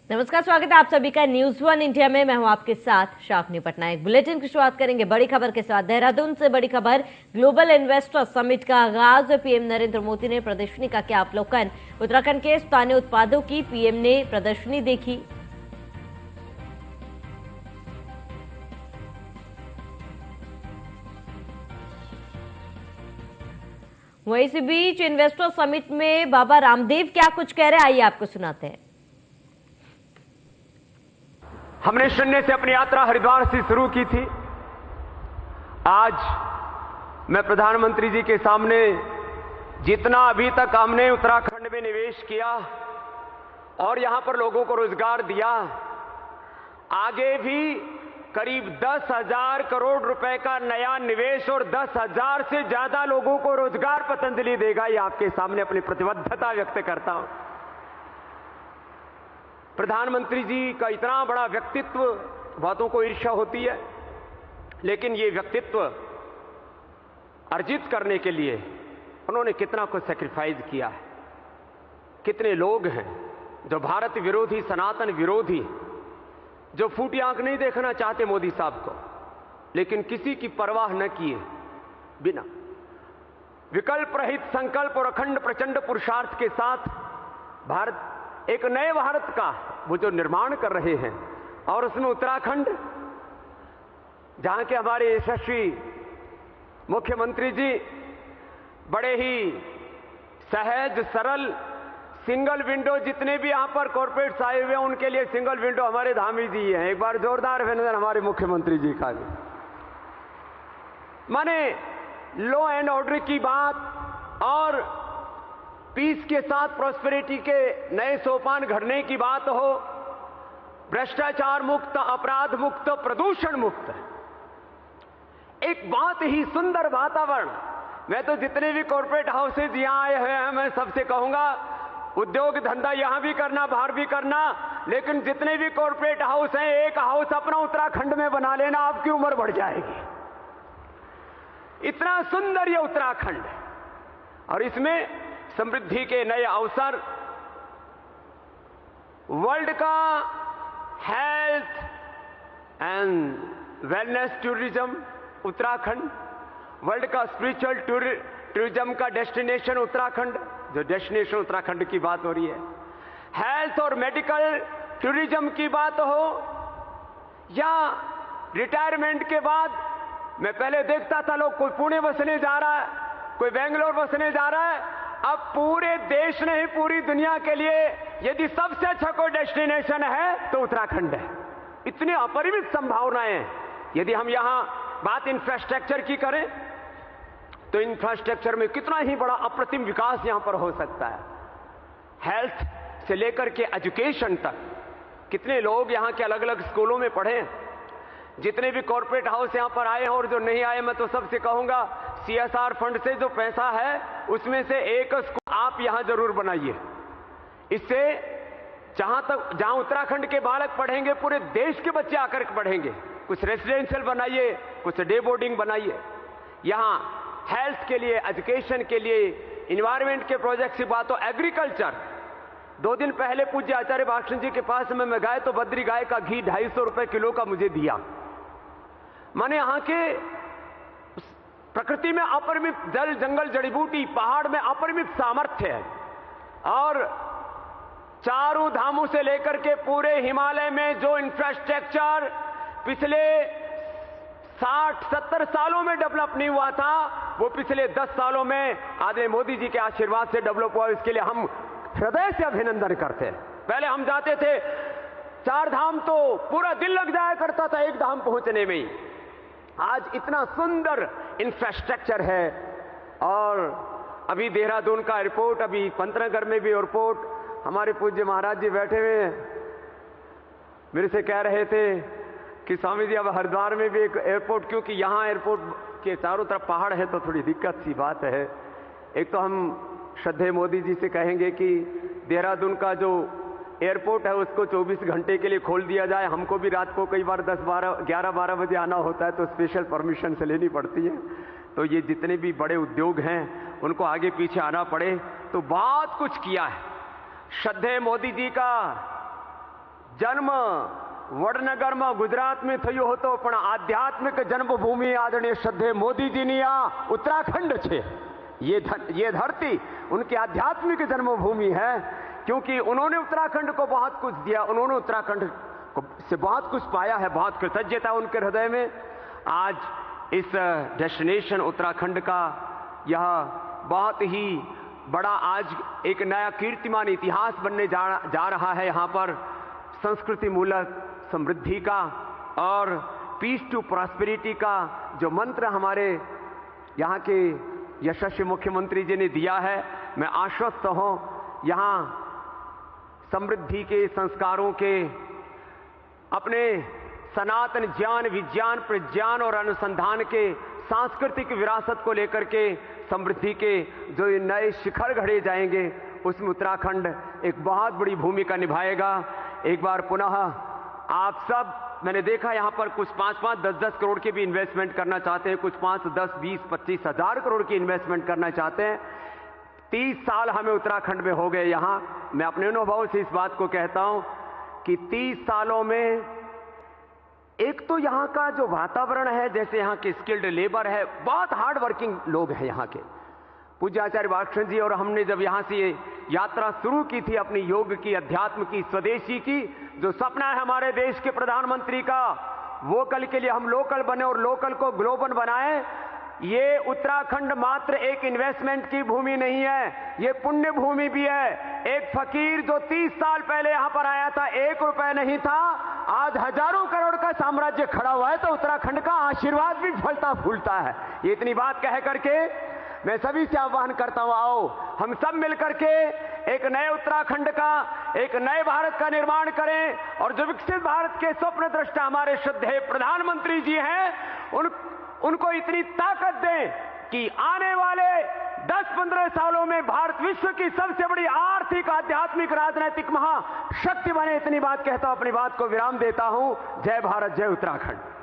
नमस्कार, स्वागत है आप सभी का न्यूज वन इंडिया में। मैं हूं आपके साथ शाफनी पटनायक। बुलेटिन की शुरुआत करेंगे बड़ी खबर के साथ। देहरादून से बड़ी खबर, ग्लोबल इन्वेस्टर समिट का आगाज। पीएम नरेंद्र मोदी ने प्रदर्शनी का किया अवलोकन। उत्तराखंड के स्थानीय उत्पादों की पीएम ने प्रदर्शनी देखी। वहीं इसी बीच इन्वेस्टर समिट में बाबा रामदेव क्या कुछ कह रहे हैं, आइए आपको सुनाते हैं। हमने शून्य से अपनी यात्रा हरिद्वार से शुरू की थी। आज मैं प्रधानमंत्री जी के सामने जितना अभी तक हमने उत्तराखंड में निवेश किया और यहां पर लोगों को रोजगार दिया, आगे भी करीब 10,000 करोड़ रुपए का नया निवेश और 10,000 से ज्यादा लोगों को रोजगार पतंजलि देगा, ये आपके सामने अपनी प्रतिबद्धता व्यक्त करता हूं। प्रधानमंत्री जी का इतना बड़ा व्यक्तित्व, बातों को ईर्ष्या होती है, लेकिन ये व्यक्तित्व अर्जित करने के लिए उन्होंने कितना कुछ सैक्रिफाइस किया है। कितने लोग हैं जो भारत विरोधी, सनातन विरोधी, जो फूटी आंख नहीं देखना चाहते मोदी साहब को, लेकिन किसी की परवाह न किए बिना विकल्प रहित संकल्प और अखंड प्रचंड पुरुषार्थ के साथ भारत, एक नए भारत का वो जो निर्माण कर रहे हैं। और उसमें उत्तराखंड, जहां के हमारे यशस्वी मुख्यमंत्री जी बड़े ही सहज सरल, सिंगल विंडो, जितने भी यहां पर कॉर्पोरेट्स आए हुए हैं उनके लिए सिंगल विंडो हमारे धामी जी हैं। एक बार जोरदार अभिनंदन हमारे मुख्यमंत्री जी का भी। माने लॉ एंड ऑर्डर की बात और पीस के साथ प्रॉस्पेरिटी के नए सोपान घड़ने की बात हो, भ्रष्टाचार मुक्त, अपराध मुक्त, प्रदूषण मुक्त, एक बहुत ही सुंदर वातावरण। मैं तो जितने भी कॉर्पोरेट हाउसेज यहां आए हुए हैं, मैं सबसे कहूंगा उद्योग धंधा यहां भी करना, बाहर भी करना, लेकिन जितने भी कॉर्पोरेट हाउस हैं, एक हाउस अपना उत्तराखंड में बना लेना, आपकी उम्र बढ़ जाएगी। इतना सुंदर ये उत्तराखंड, और इसमें समृद्धि के नए अवसर। वर्ल्ड का health and wellness tourism Uttarakhand, world का स्पिरिचुअल टूरिज्म का डेस्टिनेशन उत्तराखंड, जो डेस्टिनेशन उत्तराखंड की बात हो रही है। हेल्थ और मेडिकल टूरिज्म की बात हो, या रिटायरमेंट के बाद, मैं पहले देखता था लोग कोई पुणे बसने जा रहा है, कोई बेंगलोर बसने जा रहा है। अब पूरे देश नहीं, पूरी दुनिया के लिए यदि सबसे अच्छा कोई डेस्टिनेशन है तो उत्तराखंड है। इतनी अपरिमित संभावनाएं हैं। यदि हम यहां बात इंफ्रास्ट्रक्चर की करें तो इंफ्रास्ट्रक्चर में कितना ही बड़ा अप्रतिम विकास यहां पर हो सकता है। हेल्थ से लेकर के एजुकेशन तक, कितने लोग यहां के अलग अलग स्कूलों में पढ़े। जितने भी कॉर्पोरेट हाउस यहां पर आए हैं और जो नहीं आए, मैं तो सबसे कहूंगा सीएसआर फंड से जो पैसा है उसमें से एक स्कूल आप यहां जरूर बनाइए। इससे जहां उत्तराखंड के बालक पढ़ेंगे, पूरे देश के बच्चे आकर पढ़ेंगे। कुछ रेसिडेंशियल बनाइए, कुछ डे बोर्डिंग बनाइए। यहां हेल्थ के लिए, एजुकेशन के लिए, इन्वायरमेंट के प्रोजेक्ट की बात हो, एग्रीकल्चर। 2 दिन पहले पूज्य आचार्य भाषण जी के पास में मैं गया तो बद्री गाय का घी 250 रुपए किलो का मुझे दिया। माने यहां के प्रकृति में अपरिमित जल, जंगल, जड़ी बूटी, पहाड़ में अपरिमित सामर्थ्य है। और चारों धामों से लेकर के पूरे हिमालय में जो इंफ्रास्ट्रक्चर पिछले 60-70 सालों में डेवलप नहीं हुआ था, वो पिछले 10 सालों में आदरणीय मोदी जी के आशीर्वाद से डेवलप हुआ। इसके लिए हम हृदय से अभिनंदन करते हैं। पहले हम जाते थे 4 धाम तो पूरा दिन लग जाया करता था एक धाम पहुंचने में ही। आज इतना सुंदर इंफ्रास्ट्रक्चर है। और अभी देहरादून का एयरपोर्ट, अभी पंतनगर में भी एयरपोर्ट, हमारे पूज्य महाराज जी बैठे हुए हैं, मेरे से कह रहे थे कि स्वामी जी अब हरिद्वार में भी एक एयरपोर्ट, क्योंकि यहां एयरपोर्ट के चारों तरफ पहाड़ है तो थोड़ी दिक्कत सी बात है। एक तो हम श्रद्धेय मोदी जी से कहेंगे कि देहरादून का जो एयरपोर्ट है उसको 24 घंटे के लिए खोल दिया जाए। हमको भी रात को कई बार 11-12 बजे आना होता है तो स्पेशल परमिशन से लेनी पड़ती है। तो ये जितने भी बड़े उद्योग हैं उनको आगे पीछे आना पड़े, तो बहुत कुछ किया है। श्रद्धेय मोदी जी का જન્મ વડનગરમાં ગુજરાતમાં થયો હતો, પણ આધ્યાત્મિક જન્મભૂમિ આદરણીય श्रद्धेय मोदीजीनी आ उत्तराखंड છે। ये धरती उनकी आध्यात्मिक जन्मभूमि है, क्योंकि उन्होंने उत्तराखंड को बहुत कुछ दिया, उन्होंने उत्तराखंड से बहुत कुछ पाया है, बहुत कृतज्ञता उनके हृदय में। आज इस डेस्टिनेशन उत्तराखंड का यह बहुत ही बड़ा आज एक नया कीर्तिमान इतिहास बनने जा रहा है। यहाँ पर संस्कृति मूलक समृद्धि का और पीस टू प्रॉस्पेरिटी का जो मंत्र हमारे यहाँ के यशस्वी मुख्यमंत्री जी ने दिया है, मैं आश्वस्त हूँ यहाँ समृद्धि के, संस्कारों के, अपने सनातन ज्ञान, विज्ञान, प्रज्ञान और अनुसंधान के सांस्कृतिक विरासत को लेकर के समृद्धि के जो ये नए शिखर गढ़े जाएंगे, उसमें उत्तराखंड एक बहुत बड़ी भूमिका निभाएगा। एक बार पुनः आप सब, मैंने देखा यहाँ पर कुछ 5-5, 10-10 करोड़ की भी इन्वेस्टमेंट करना चाहते हैं, कुछ 5, 10, 20, 25 हजार करोड़ की इन्वेस्टमेंट करना चाहते हैं। 30 साल हमें उत्तराखंड में हो गए यहाँ। मैं अपने अनुभव से इस बात को कहता हूँ कि 30 सालों में एक तो यहाँ का जो वातावरण है, जैसे यहाँ के स्किल्ड लेबर है, बहुत हार्ड वर्किंग लोग हैं यहाँ के। पूज्य आचार्य बालकृष्ण जी और हमने जब यहाँ से यात्रा शुरू की थी अपनी योग की, अध्यात्म की, स्वदेशी की, जो सपना है हमारे देश के प्रधानमंत्री का, वोकल के लिए हम लोकल बने और लोकल को ग्लोबल बनाएं। ये उत्तराखंड मात्र एक इन्वेस्टमेंट की भूमि नहीं है, ये पुण्य भूमि भी है। एक फकीर जो 30 साल पहले यहाँ पर आया था, 1 रुपए नहीं था, आज हजारों करोड़ का साम्राज्य खड़ा हुआ है, तो उत्तराखंड का आशीर्वाद भी फलता फूलता है। ये इतनी बात कह करके मैं सभी से आह्वान करता हूं, आओ हम सब मिलकर के एक नए उत्तराखंड का, एक नए भारत का निर्माण करें। और जो विकसित भारत के स्वप्न दृष्टा हमारे श्रद्धेय प्रधानमंत्री जी हैं, उनको इतनी ताकत दें कि आने वाले 10-15 सालों में भारत विश्व की सबसे बड़ी आर्थिक, आध्यात्मिक, राजनीतिक महाशक्ति बने। इतनी बात कहता हूं, अपनी बात को विराम देता हूं। जय भारत, जय उत्तराखंड।